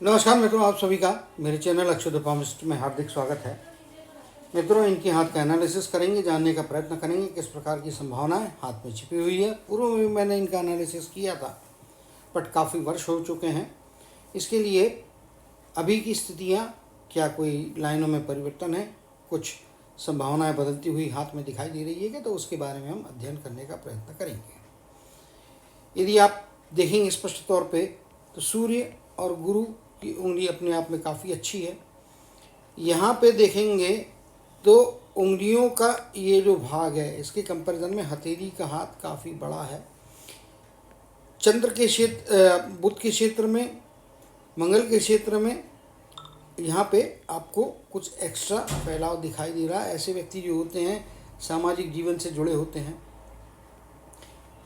नमस्कार मित्रों, आप सभी का मेरे चैनल अक्षुदपामिस्ट में हार्दिक स्वागत है। मित्रों, इनके हाथ का एनालिसिस करेंगे, जानने का प्रयत्न करेंगे किस प्रकार की संभावनाएं हाथ में छिपी हुई है। पूर्व में मैंने इनका एनालिसिस किया था, बट काफ़ी वर्ष हो चुके हैं। इसके लिए अभी की स्थितियां, क्या कोई लाइनों में परिवर्तन है, कुछ संभावनाएं बदलती हुई हाथ में दिखाई दे रही है क्या, तो उसके बारे में हम अध्ययन करने का प्रयत्न करेंगे। यदि आप देखेंगे स्पष्ट तौर पे, तो सूर्य और गुरु की उंगली अपने आप में काफ़ी अच्छी है। यहाँ पे देखेंगे तो उंगलियों का ये जो भाग है, इसके कंपैरिजन में हथेली का हाथ काफ़ी बड़ा है। चंद्र के क्षेत्र, बुध के क्षेत्र में, मंगल के क्षेत्र में यहाँ पे आपको कुछ एक्स्ट्रा फैलाव दिखाई दे रहा है। ऐसे व्यक्ति जो होते हैं सामाजिक जीवन से जुड़े होते हैं,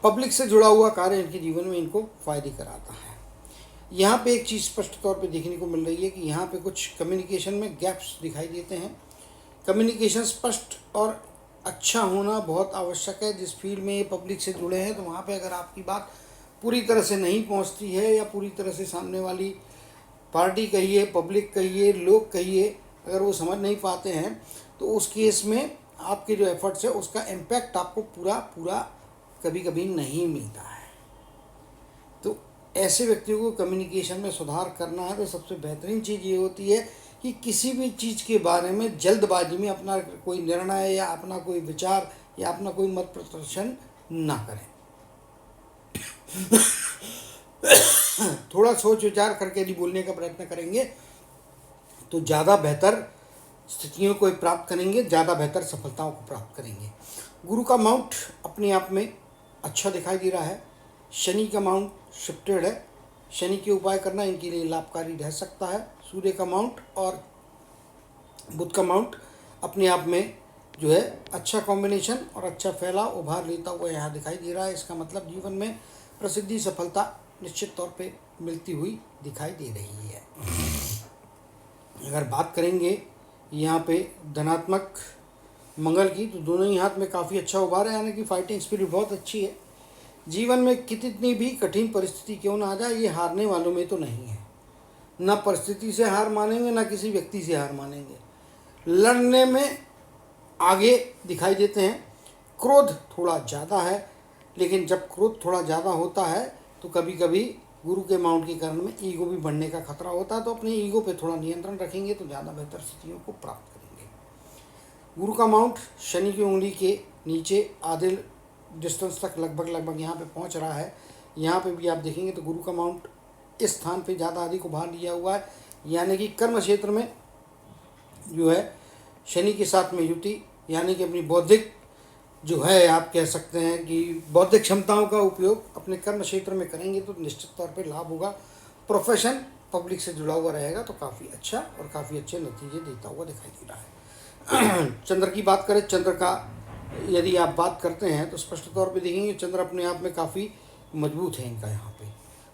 पब्लिक से जुड़ा हुआ कार्य इनके जीवन में इनको फायदे कराता है। यहाँ पे एक चीज़ स्पष्ट तौर पे देखने को मिल रही है कि यहाँ पे कुछ कम्युनिकेशन में गैप्स दिखाई देते हैं। कम्युनिकेशन स्पष्ट और अच्छा होना बहुत आवश्यक है। जिस फील्ड में ये पब्लिक से जुड़े हैं, तो वहाँ पे अगर आपकी बात पूरी तरह से नहीं पहुँचती है, या पूरी तरह से सामने वाली पार्टी कहिए, पब्लिक कहिए, लोग कहिए, अगर वो समझ नहीं पाते हैं, तो उस केस में आपके जो एफर्ट्स है उसका इम्पैक्ट आपको पूरा कभी कभी नहीं मिलता है। तो ऐसे व्यक्तियों को कम्युनिकेशन में सुधार करना है, तो सबसे बेहतरीन चीज़ ये होती है कि किसी भी चीज़ के बारे में जल्दबाजी में अपना कोई निर्णय या अपना कोई विचार या अपना कोई मत प्रदर्शन ना करें। थोड़ा सोच विचार करके यदि बोलने का प्रयत्न करेंगे तो ज़्यादा बेहतर स्थितियों को प्राप्त करेंगे, ज़्यादा बेहतर सफलताओं को प्राप्त करेंगे। गुरु का माउंट अपने आप में अच्छा दिखाई दे रहा है। शनि का माउंट शिफ्टेड है। शनि के उपाय करना इनके लिए लाभकारी रह सकता है। सूर्य का माउंट और बुध का माउंट अपने आप में जो है अच्छा कॉम्बिनेशन और अच्छा फैलाव उभार लेता हुआ यहाँ दिखाई दे रहा है। इसका मतलब जीवन में प्रसिद्धि, सफलता निश्चित तौर पे मिलती हुई दिखाई दे रही है। अगर बात करेंगे यहाँ पे धनात्मक मंगल की, तो दोनों ही हाथ में काफ़ी अच्छा उभार है, यानी कि फाइटिंग स्पिरिट बहुत अच्छी है। जीवन में कितनी भी कठिन परिस्थिति क्यों ना आ जाए, ये हारने वालों में तो नहीं है। ना परिस्थिति से हार मानेंगे, ना किसी व्यक्ति से हार मानेंगे। लड़ने में आगे दिखाई देते हैं। क्रोध थोड़ा ज़्यादा है, लेकिन जब क्रोध थोड़ा ज़्यादा होता है तो कभी कभी गुरु के माउंट के कारण में ईगो भी बढ़ने का खतरा होता है। तो अपने ईगो पे थोड़ा नियंत्रण रखेंगे तो ज़्यादा बेहतर स्थितियों को प्राप्त करेंगे। गुरु का माउंट शनि की उंगली के नीचे आधे डिस्टेंस तक लगभग यहाँ पे पहुँच रहा है। यहाँ पे भी आप देखेंगे तो गुरु का माउंट इस स्थान पे ज़्यादा अधिक उभार लिया हुआ है, यानी कि कर्म क्षेत्र में जो है शनि के साथ में युति, यानी कि अपनी बौद्धिक जो है, आप कह सकते हैं कि बौद्धिक क्षमताओं का उपयोग अपने कर्म क्षेत्र में करेंगे तो निश्चित तौर पे लाभ होगा। प्रोफेशन पब्लिक से जुड़ा हुआ रहेगा तो काफ़ी अच्छा और काफ़ी अच्छे नतीजे देता हुआ दिखाई दे रहा है। चंद्र की बात करें, चंद्र का यदि आप बात करते हैं तो स्पष्ट तौर पे देखेंगे चंद्र अपने आप में काफ़ी मजबूत है। इनका यहाँ पे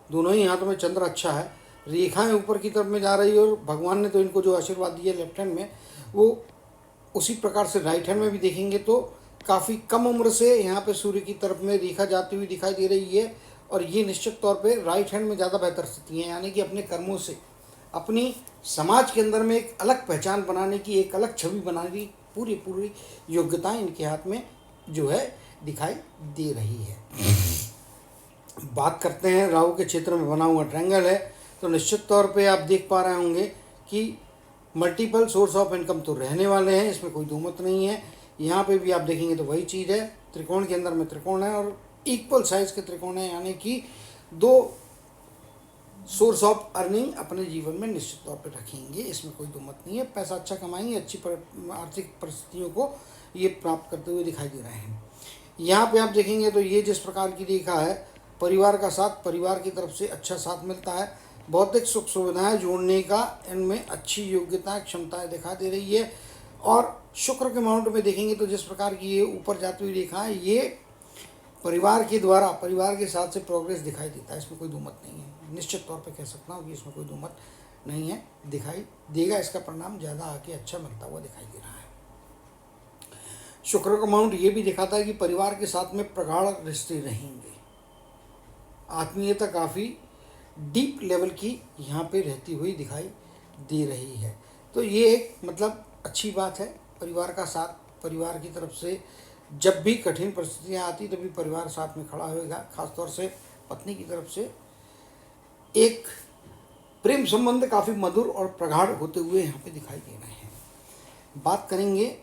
दोनों ही हाथों में चंद्र अच्छा है। रेखाएं ऊपर की तरफ में जा रही है, और भगवान ने तो इनको जो आशीर्वाद दिया लेफ्ट हैंड में, वो उसी प्रकार से राइट हैंड में भी देखेंगे तो काफ़ी कम उम्र से यहाँ पे सूर्य की तरफ में रेखा जाती हुई दिखाई दे रही है। और ये निश्चित तौर पे राइट हैंड में ज़्यादा बेहतर स्थिति है, यानी कि अपने कर्मों से अपनी समाज के अंदर में एक अलग पहचान बनाने की, एक अलग छवि बनाने की पूरी योग्यताएं इनके हाथ में जो है दिखाई दे रही है। बात करते हैं राहु के क्षेत्र में बना हुआ ट्रायंगल है, तो निश्चित तौर पे आप देख पा रहे होंगे कि मल्टीपल सोर्स ऑफ इनकम तो रहने वाले हैं, इसमें कोई दो मत नहीं है। यहाँ पे भी आप देखेंगे तो वही चीज़ है। त्रिकोण के अंदर में त्रिकोण है और इक्वल साइज के त्रिकोण है, यानी कि दो सोर्स ऑफ अर्निंग अपने जीवन में निश्चित तौर पे रखेंगे, इसमें कोई दो मत नहीं है। पैसा अच्छा कमाएंगे, अच्छी आर्थिक परिस्थितियों को ये प्राप्त करते हुए दिखाई दे रहे हैं। यहाँ पे आप देखेंगे तो ये जिस प्रकार की रेखा है, परिवार का साथ, परिवार की तरफ से अच्छा साथ मिलता है। बौद्धिक सुख सुविधाएं जोड़ने का इनमें अच्छी योग्यता, क्षमताएं दिखा दे रही है। और शुक्र के माउंट में देखेंगे तो जिस प्रकार की ये ऊपर जाती हुई रेखा है, ये परिवार के द्वारा परिवार के साथ से प्रोग्रेस दिखाई देता है, इसमें कोई दो मत नहीं है। निश्चित तौर पे कह सकता हूँ कि इसमें कोई दो मत नहीं है, दिखाई देगा। इसका परिणाम ज़्यादा आके अच्छा मिलता हुआ दिखाई दे रहा है। शुक्र का माउंट ये भी दिखाता है कि परिवार के साथ में प्रगाढ़ रिश्ते रहेंगे, आत्मीयता काफ़ी डीप लेवल की यहाँ पे रहती हुई दिखाई दे रही है। तो ये एक मतलब अच्छी बात है। परिवार का साथ, परिवार की तरफ से जब भी कठिन परिस्थितियाँ आती तभी परिवार साथ में खड़ा होगा। खासतौर से पत्नी की तरफ से एक प्रेम संबंध काफ़ी मधुर और प्रगाढ़ होते हुए यहाँ पे दिखाई दे रहे हैं। बात करेंगे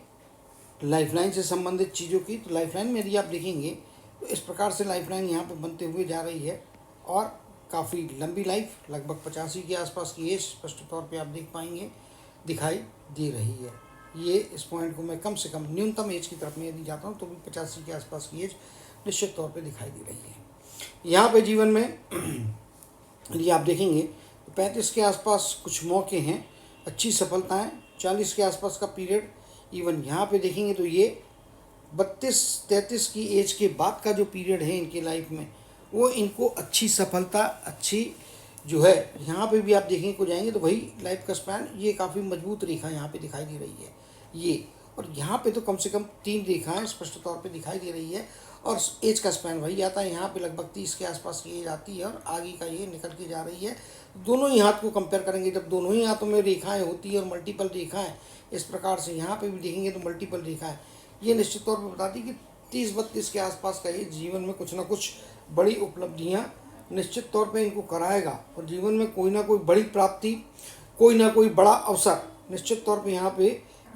लाइफलाइन से संबंधित चीज़ों की, तो लाइफलाइन में यदि आप देखेंगे तो इस प्रकार से लाइफलाइन यहाँ पे बनते हुए जा रही है और काफ़ी लंबी लाइफ, लगभग 85 के आसपास की एज स्पष्ट तौर पे आप देख पाएंगे दिखाई दे रही है। ये इस पॉइंट को मैं कम से कम न्यूनतम एज की तरफ में यदि जाता हूँ तो भी 85 के आसपास की एज निश्चित तौर पे दिखाई दे रही है। यहाँ पे जीवन में यदि आप देखेंगे तो 35 के आसपास कुछ मौके हैं, अच्छी सफलताएँ, 40 के आसपास का पीरियड, इवन यहाँ पे देखेंगे तो ये 32-33 की एज के बाद का जो पीरियड है इनकी लाइफ में वो इनको अच्छी सफलता, अच्छी जो है यहाँ पे भी आप देखने को जाएंगे तो वही लाइफ का स्पैन, ये काफ़ी मजबूत रेखा यहाँ पे दिखाई दे रही है ये, और यहाँ पे तो कम से कम 3 रेखाएं स्पष्ट तौर पे दिखाई दे रही है और एज का स्पैन वही आता है। यहाँ पे लगभग 30 के आसपास की एज आती है और आगे का ये निकल के जा रही है। दोनों ही हाथ को कंपेयर करेंगे, जब दोनों ही हाथों में रेखाएँ होती है और मल्टीपल रेखाएँ इस प्रकार से यहाँ पे भी देखेंगे तो मल्टीपल रेखाएँ, ये निश्चित तौर पर बताती है कि 30-32 के आसपास का ये जीवन में कुछ ना कुछ बड़ी उपलब्धियाँ निश्चित तौर पे इनको कराएगा और जीवन में कोई ना कोई बड़ी प्राप्ति, कोई ना कोई बड़ा अवसर निश्चित तौर पे यहाँ पे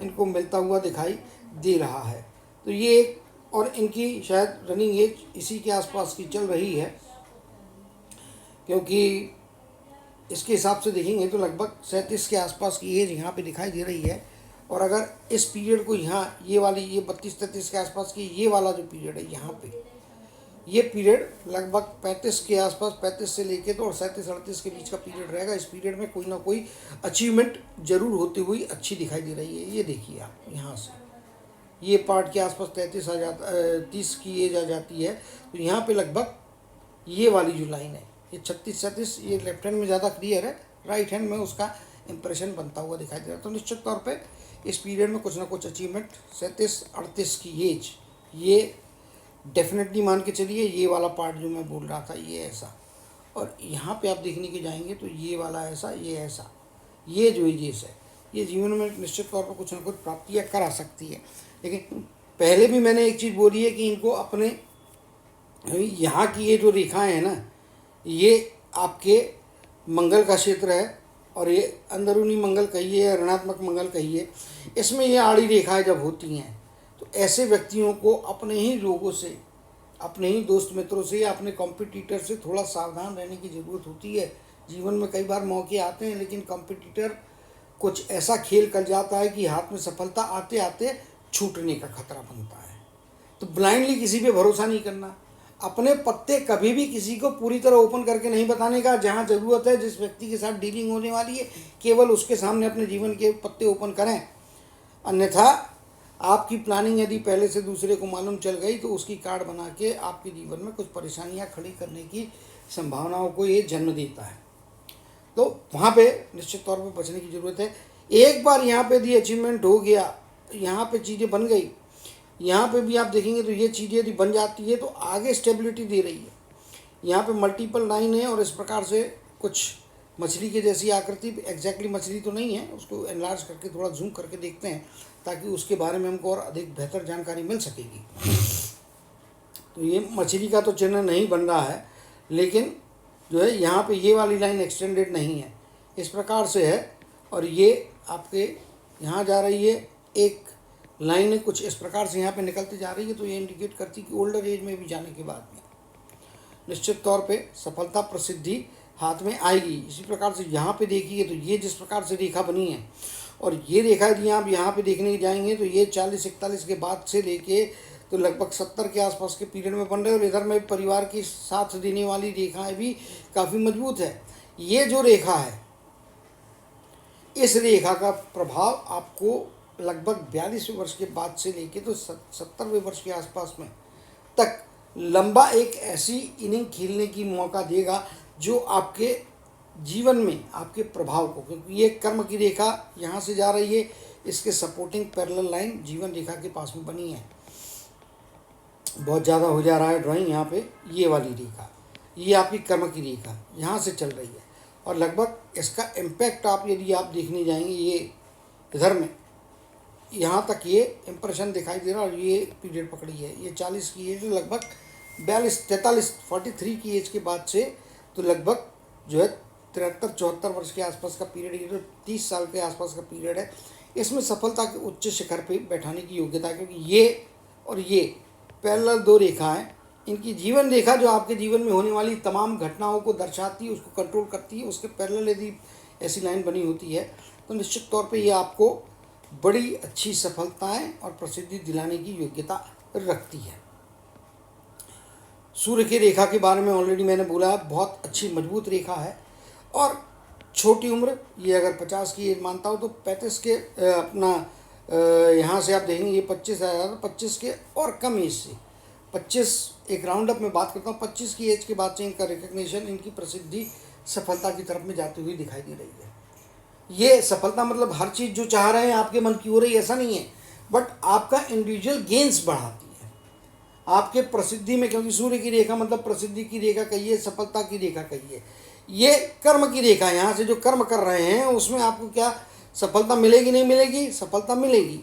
इनको मिलता हुआ दिखाई दे रहा है। तो ये एक, और इनकी शायद रनिंग एज इसी के आसपास की चल रही है, क्योंकि इसके हिसाब से देखेंगे तो लगभग 37 के आसपास की एज यहाँ पे दिखाई दे रही है। और अगर इस पीरियड को यहाँ ये वाली ये 32-33 के आसपास की ये वाला जो पीरियड है यहाँ पे, ये पीरियड लगभग 35 के आसपास, 35 से लेके तो और 37-38 के बीच का पीरियड रहेगा। इस पीरियड में कोई ना कोई अचीवमेंट जरूर होती हुई अच्छी दिखाई दे रही है। ये देखिए आप यहाँ से ये पार्ट के आसपास 33 आ जाता, 30 की एज आ जाती है, तो यहाँ पे लगभग ये वाली जो लाइन है ये 36-37, ये लेफ्ट हैंड में ज़्यादा क्लियर है, राइट हैंड में उसका इंप्रेशन बनता हुआ दिखाई दे रहा है। तो निश्चित तौर पे इस पीरियड में कुछ ना कुछ अचीवमेंट 37-38 की एज, ये डेफिनेटली मान के चलिए। ये वाला पार्ट जो मैं बोल रहा था ये ऐसा, और यहाँ पे आप देखने के जाएंगे तो ये वाला ऐसा, ये ऐसा, ये जो एजेस है ये जीवन में निश्चित तौर पर कुछ ना कुछ प्राप्तियाँ करा सकती है। लेकिन पहले भी मैंने एक चीज़ बोली है कि इनको अपने यहाँ की ये जो रेखाएँ हैं ना, ये आपके मंगल का क्षेत्र है और ये अंदरूनी मंगल कहिए या ऋणात्मक मंगल कहिए, इसमें ये आड़ी रेखाएं जब होती हैं तो ऐसे व्यक्तियों को अपने ही लोगों से, अपने ही दोस्त मित्रों से या अपने कॉम्पिटिटर से थोड़ा सावधान रहने की ज़रूरत होती है। जीवन में कई बार मौके आते हैं लेकिन कॉम्पिटिटर कुछ ऐसा खेल कर जाता है कि हाथ में सफलता आते आते छूटने का खतरा बनता है। तो ब्लाइंडली किसी पे भरोसा नहीं करना, अपने पत्ते कभी भी किसी को पूरी तरह ओपन करके नहीं बताने का। जहाँ ज़रूरत है, जिस व्यक्ति के साथ डीलिंग होने वाली है, केवल उसके सामने अपने जीवन के पत्ते ओपन करें। अन्यथा आपकी प्लानिंग यदि पहले से दूसरे को मालूम चल गई तो उसकी कार्ड बना के आपके जीवन में कुछ परेशानियाँ खड़ी करने की संभावनाओं को ये जन्म देता है। तो वहाँ पे निश्चित तौर पर बचने की ज़रूरत है। एक बार यहाँ पे यदि अचीवमेंट हो गया, यहाँ पे चीज़ें बन गई, यहाँ पे भी आप देखेंगे तो ये चीज़ें यदि बन जाती है तो आगे स्टेबिलिटी दे रही है। यहाँ पे मल्टीपल लाइन है और इस प्रकार से कुछ मछली के जैसी आकृति, एग्जैक्टली मछली तो नहीं है, उसको एनलार्ज करके थोड़ा जूम करके देखते हैं ताकि उसके बारे में हमको और अधिक बेहतर जानकारी मिल सकेगी। तो ये मछली का तो चिन्ह नहीं बन रहा है, लेकिन जो है यहाँ पे ये वाली लाइन एक्सटेंडेड नहीं है, इस प्रकार से है। और ये आपके यहाँ जा रही है, एक लाइन कुछ इस प्रकार से यहाँ पे निकलती जा रही है, तो ये इंडिकेट करती है कि ओल्डर एज में भी जाने के बाद में निश्चित तौर पे सफलता, प्रसिद्धि हाथ में आएगी। इसी प्रकार से यहाँ पे देखिए तो ये जिस प्रकार से रेखा बनी है और ये रेखा यदि आप यहाँ पे देखने जाएंगे तो ये 40-41 के बाद से लेके तो लगभग 70 के आसपास के पीरियड में बन रहे हैं। और इधर में परिवार की साथ देने वाली रेखाएं भी काफ़ी मजबूत है। ये जो रेखा है, इस रेखा का प्रभाव आपको लगभग 42वें वर्ष के बाद से लेके तो 70वें वर्ष के आसपास में तक लंबा एक ऐसी इनिंग खेलने की मौका देगा जो आपके जीवन में आपके प्रभाव को, क्योंकि ये कर्म की रेखा यहाँ से जा रही है, इसके सपोर्टिंग पैरेलल लाइन जीवन रेखा के पास में बनी है। बहुत ज़्यादा हो जा रहा है ड्राइंग यहाँ पे, ये वाली रेखा, ये आपकी कर्म की रेखा यहाँ से चल रही है और लगभग इसका इम्पैक्ट आप यदि आप देखने जाएंगे ये इधर में यहाँ तक ये इम्प्रेशन दिखाई दे रहा है और ये पीरियड पकड़ी है। ये 40 की एज लगभग 43 की एज के बाद से तो लगभग जो है 73-74 वर्ष के आसपास का पीरियड, ये जो 30 साल के आसपास का पीरियड है, इसमें सफलता के उच्च शिखर पे बैठाने की योग्यता है। क्योंकि ये और ये पैरेलल दो रेखाएं, इनकी जीवन रेखा जो आपके जीवन में होने वाली तमाम घटनाओं को दर्शाती है, उसको कंट्रोल करती है। उसके पैरेलल यदि ऐसी लाइन बनी होती है तो निश्चित तौर पे ये आपको बड़ी अच्छी सफलताएं और प्रसिद्धि दिलाने की योग्यता रखती है। सूर्य की रेखा के बारे में ऑलरेडी मैंने बोला, बहुत अच्छी मजबूत रेखा है और छोटी उम्र, ये अगर 50 की एज मानता हूँ तो 35 के अपना यहाँ से आप देखेंगे ये 25 आया, 25 के और कम एज से 25 एक राउंड अप में बात करता हूँ, 25 की एज के बाद से इनका रिकग्निशन, इनकी प्रसिद्धि सफलता की तरफ में जाती हुई दिखाई दे रही है। ये सफलता मतलब हर चीज़ जो चाह रहे हैं आपके मन की हो रही है ऐसा नहीं है, बट आपका इंडिविजुअल गेन्स बढ़ाती है आपके प्रसिद्धि में। क्योंकि सूर्य की रेखा मतलब प्रसिद्धि की रेखा कहिए, सफलता की रेखा कहिए, ये कर्म की रेखा, यहाँ से जो कर्म कर रहे हैं उसमें आपको क्या सफलता मिलेगी, नहीं मिलेगी? सफलता मिलेगी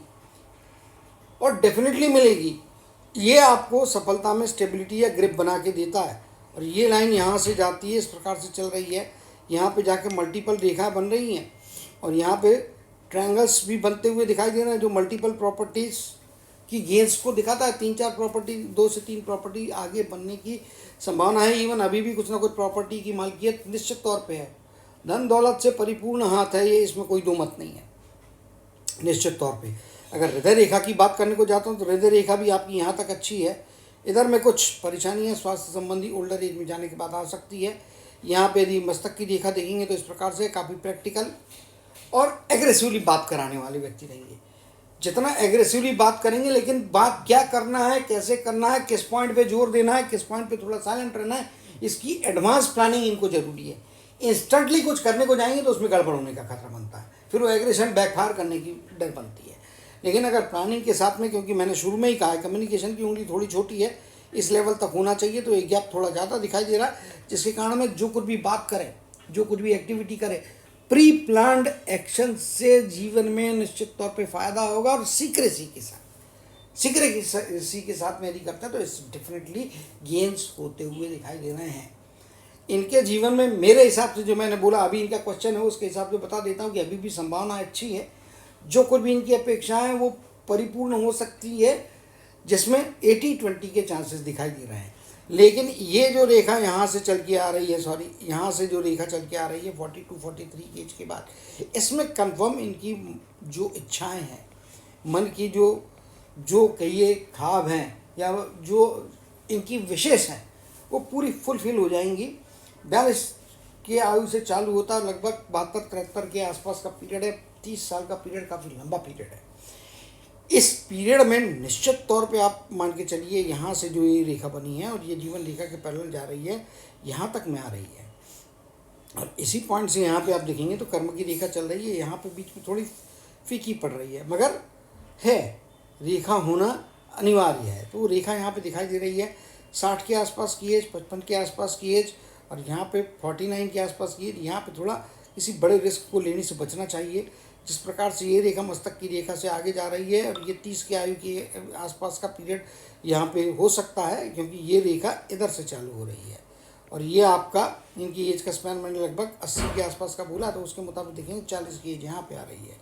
और डेफिनेटली मिलेगी। ये आपको सफलता में स्टेबिलिटी या ग्रिप बना के देता है। और ये लाइन यहाँ से जाती है, इस प्रकार से चल रही है, यहाँ पे जाके मल्टीपल रेखा बन रही हैं और यहाँ पे ट्रायंगल्स भी बनते हुए दिखाई दे रहे हैं जो मल्टीपल प्रॉपर्टीज़ की गेंस को दिखाता है। 3-4 प्रॉपर्टी, 2 से 3 प्रॉपर्टी आगे बनने की संभावना है। इवन अभी भी कुछ ना कुछ प्रॉपर्टी की मालिकियत निश्चित तौर पे है। धन दौलत से परिपूर्ण हाथ है ये, इसमें कोई दो मत नहीं है निश्चित तौर पे। अगर हृदय रेखा की बात करने को जाता हूँ तो हृदय रेखा भी आपकी यहाँ तक अच्छी है। इधर में कुछ परेशानियाँ स्वास्थ्य संबंधी ओल्डर एज में जाने के बाद आ सकती है। यहाँ पे यदि मस्तक की रेखा देखेंगे तो इस प्रकार से काफ़ी प्रैक्टिकल और एग्रेसिवली बात कराने वाले व्यक्ति रहेंगे। जितना एग्रेसिवली बात करेंगे, लेकिन बात क्या करना है, कैसे करना है, किस पॉइंट पे जोर देना है, किस पॉइंट पे थोड़ा साइलेंट रहना है, इसकी एडवांस प्लानिंग इनको जरूरी है। इंस्टेंटली कुछ करने को जाएंगे तो उसमें गड़बड़ होने का खतरा बनता है, फिर वो एग्रेशन बैकफायर करने की डर बनती है। लेकिन अगर प्लानिंग के साथ में, क्योंकि मैंने शुरू में ही कहा है कम्युनिकेशन की उंगली थोड़ी छोटी है, इस लेवल तक होना चाहिए, तो एक गैप थोड़ा ज़्यादा दिखाई दे रहा है, जिसके कारण में जो कुछ भी बात करें, जो कुछ भी एक्टिविटी करें, प्री प्लान्ड एक्शन से जीवन में निश्चित तौर पे फ़ायदा होगा। और सीक्रेसी के साथ में यदि करते हैं तो इस डेफिनेटली गेन्स होते हुए दिखाई दे रहे हैं इनके जीवन में। मेरे हिसाब से जो मैंने बोला अभी इनका क्वेश्चन है उसके हिसाब से बता देता हूँ कि अभी भी संभावना अच्छी है। जो कुछ भी इनकी अपेक्षाएं वो परिपूर्ण हो सकती है, जिसमें 80-20 के चांसेस दिखाई दे रहे हैं। लेकिन ये जो रेखा यहाँ से चल के आ रही है, यहाँ से जो रेखा चल के आ रही है 42-43 की एज के बाद, इसमें कंफर्म इनकी जो इच्छाएं हैं, मन की जो कहिए ख्वाब हैं या जो इनकी विशेष हैं, वो पूरी फुलफिल हो जाएंगी। 42 के आयु से चालू होता है, लगभग 72-73 के आसपास का पीरियड है। 30 साल का पीरियड काफ़ी लंबा पीरियड है। इस पीरियड में निश्चित तौर पे आप मान के चलिए, यहाँ से जो ये रेखा बनी है और ये जीवन रेखा के पैरेलल जा रही है, यहाँ तक में आ रही है। और इसी पॉइंट से यहाँ पे आप देखेंगे तो कर्म की रेखा चल रही है, यहाँ पे बीच में थोड़ी फीकी पड़ रही है, मगर है रेखा होना अनिवार्य है। तो वो रेखा यहाँ पे दिखाई दे रही है 60 के आसपास की एज, 55 के आसपास की एज और यहाँ पे 49 के आसपास की एज। यहाँ पे थोड़ा किसी बड़े रिस्क को लेने से बचना चाहिए। जिस प्रकार से ये रेखा मस्तक की रेखा से आगे जा रही है और ये 30 के आयु के आसपास का पीरियड यहाँ पे हो सकता है, क्योंकि ये रेखा इधर से चालू हो रही है और ये आपका इनकी एज का स्पैन मैंने लगभग 80 के आसपास का बोला, तो उसके मुताबिक देखेंगे 40 की एज यहाँ पे आ रही है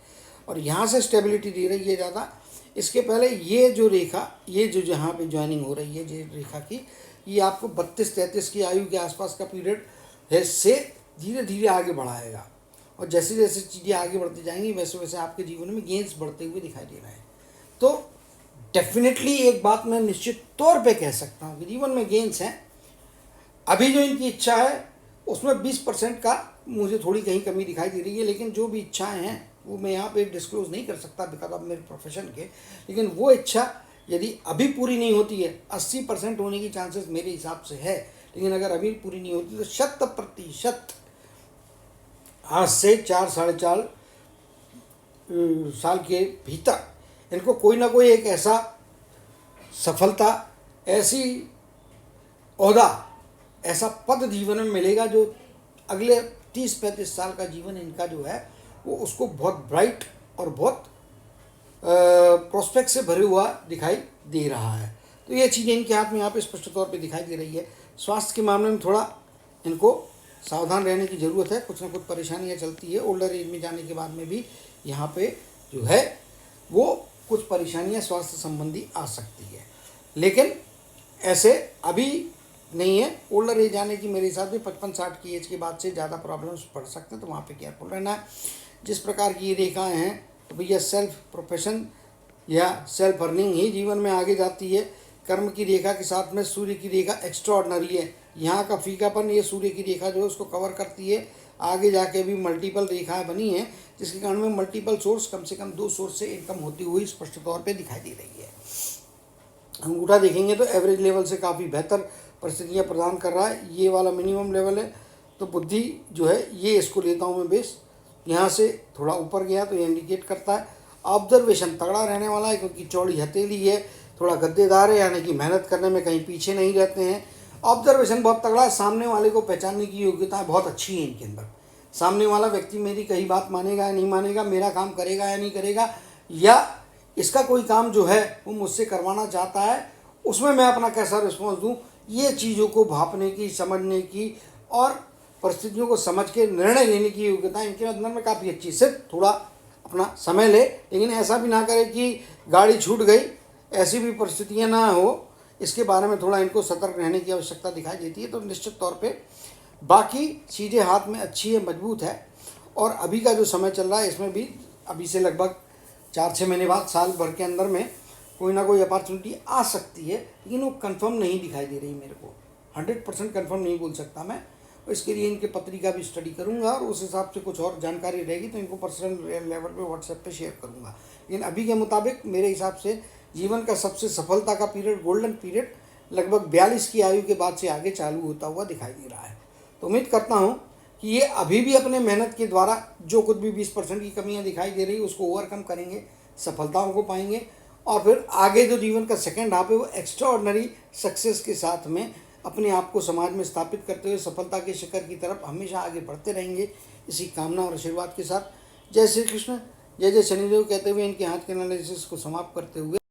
और यहाँ से स्टेबिलिटी दे रही है ज़्यादा। इसके पहले ये जो रेखा, ये जो जहाँ पे ज्वाइनिंग हो रही है ये रेखा की, ये आपको 32-33 की आयु के आसपास का पीरियड है से धीरे धीरे आगे बढ़ाएगा और जैसे जैसे चीज़ें आगे बढ़ती जाएंगी वैसे वैसे आपके जीवन में गेंस बढ़ते हुए दिखाई दे रहे हैं। तो डेफिनेटली एक बात मैं निश्चित तौर पे कह सकता हूँ कि जीवन में गेंस हैं। अभी जो इनकी इच्छा है उसमें 20% का मुझे थोड़ी कहीं कमी दिखाई दे रही है, लेकिन जो भी इच्छाएँ हैं वो मैं यहाँ पे डिस्क्लोज नहीं कर सकता बिकॉज ऑफ मेरे प्रोफेशन के। लेकिन वो इच्छा यदि अभी पूरी नहीं होती है, 80% होने की चांसेस मेरे हिसाब से है, लेकिन अगर अभी पूरी नहीं होती तो 100% आज से 4-4.5 साल के भीतर इनको कोई ना कोई एक ऐसा सफलता, ऐसी ओहदा, ऐसा पद जीवन में मिलेगा जो अगले 30-35 साल का जीवन इनका जो है वो उसको बहुत ब्राइट और बहुत प्रोस्पेक्ट से भरे हुआ दिखाई दे रहा है। तो ये चीज़ें इनके हाथ में यहाँ पे स्पष्ट तौर पे दिखाई दे रही है। स्वास्थ्य के मामले में थोड़ा इनको सावधान रहने की ज़रूरत है, कुछ ना कुछ परेशानियाँ चलती है। ओल्डर एज में जाने के बाद में भी यहाँ पे जो है वो कुछ परेशानियाँ स्वास्थ्य संबंधी आ सकती है, लेकिन ऐसे अभी नहीं है। ओल्डर एज आने की मेरे हिसाब से 55-60 की एज के बाद से ज़्यादा प्रॉब्लम्स पड़ सकते हैं, तो वहाँ पे केयरफुल रहना है। जिस प्रकार की ये रेखाएँ हैं तो भैया सेल्फ प्रोफेशन या सेल्फ अर्निंग ही जीवन में आगे जाती है। कर्म की रेखा के साथ में सूर्य की रेखा एक्स्ट्रा ऑर्डनरी है। यहाँ का फीकापन ये सूर्य की रेखा जो है उसको कवर करती है। आगे जाके भी मल्टीपल रेखाएं बनी हैं, जिसके कारण में मल्टीपल सोर्स, कम से कम 2 सोर्स से इनकम होती हुई स्पष्ट तौर पे दिखाई दे रही है। अंगूठा देखेंगे तो एवरेज लेवल से काफ़ी बेहतर परिस्थितियाँ प्रदान कर रहा है। ये वाला मिनिमम लेवल है, तो बुद्धि जो है ये इसको लेता हूँ मैं बेस। यहाँ से थोड़ा ऊपर गया तो ये इंडिकेट करता है ऑब्जर्वेशन तगड़ा रहने वाला है, क्योंकि चौड़ी हथेली है, थोड़ा गद्देदार है, यानी कि मेहनत करने में कहीं पीछे नहीं रहते हैं। ऑब्जर्वेशन बहुत तगड़ा है, सामने वाले को पहचानने की योग्यता बहुत अच्छी है इनके अंदर। सामने वाला व्यक्ति मेरी कही बात मानेगा या नहीं मानेगा, मेरा काम करेगा या नहीं करेगा, या इसका कोई काम जो है वो मुझसे करवाना चाहता है, उसमें मैं अपना कैसा रिस्पॉन्स दूँ, ये चीज़ों को भापने की, समझने की और परिस्थितियों को समझ के निर्णय लेने की योग्यता इनके अंदर में काफ़ी अच्छी। सिर्फ थोड़ा अपना समय ले, लेकिन ऐसा भी ना करे कि गाड़ी छूट गई, ऐसी भी परिस्थितियाँ ना हो, इसके बारे में थोड़ा इनको सतर्क रहने की आवश्यकता दिखाई देती है। तो निश्चित तौर पे बाकी चीज़ें हाथ में अच्छी है, मजबूत है। और अभी का जो समय चल रहा है इसमें भी अभी से लगभग 4-6 महीने बाद, साल भर के अंदर में कोई ना कोई अपॉर्चुनिटी आ सकती है, लेकिन वो कंफर्म नहीं दिखाई दे रही मेरे को। 100% कंफर्म नहीं बोल सकता मैं। इसके लिए इनके पत्रिका भी स्टडी करूंगा और उस हिसाब से कुछ और जानकारी रहेगी तो इनको पर्सनल लेवल पे व्हाट्सएप पे शेयर करूंगा। लेकिन अभी के मुताबिक मेरे हिसाब से जीवन का सबसे सफलता का पीरियड, गोल्डन पीरियड, लगभग 42 की आयु के बाद से आगे चालू होता हुआ दिखाई दे रहा है। तो उम्मीद करता हूँ कि ये अभी भी अपने मेहनत के द्वारा जो कुछ भी 20% की कमियाँ दिखाई दे रही है उसको ओवरकम करेंगे, सफलताओं को पाएंगे, और फिर आगे जो जीवन का सेकेंड हाफ है वो एक्स्ट्रा ऑर्डिनरी सक्सेस के साथ में अपने आप को समाज में स्थापित करते हुए सफलता के शिखर की तरफ हमेशा आगे बढ़ते रहेंगे। इसी कामना और आशीर्वाद के साथ जय श्री कृष्ण, जय जय शनिदेव कहते हुए इनके हाथ के एनालिसिस को समाप्त करते हुए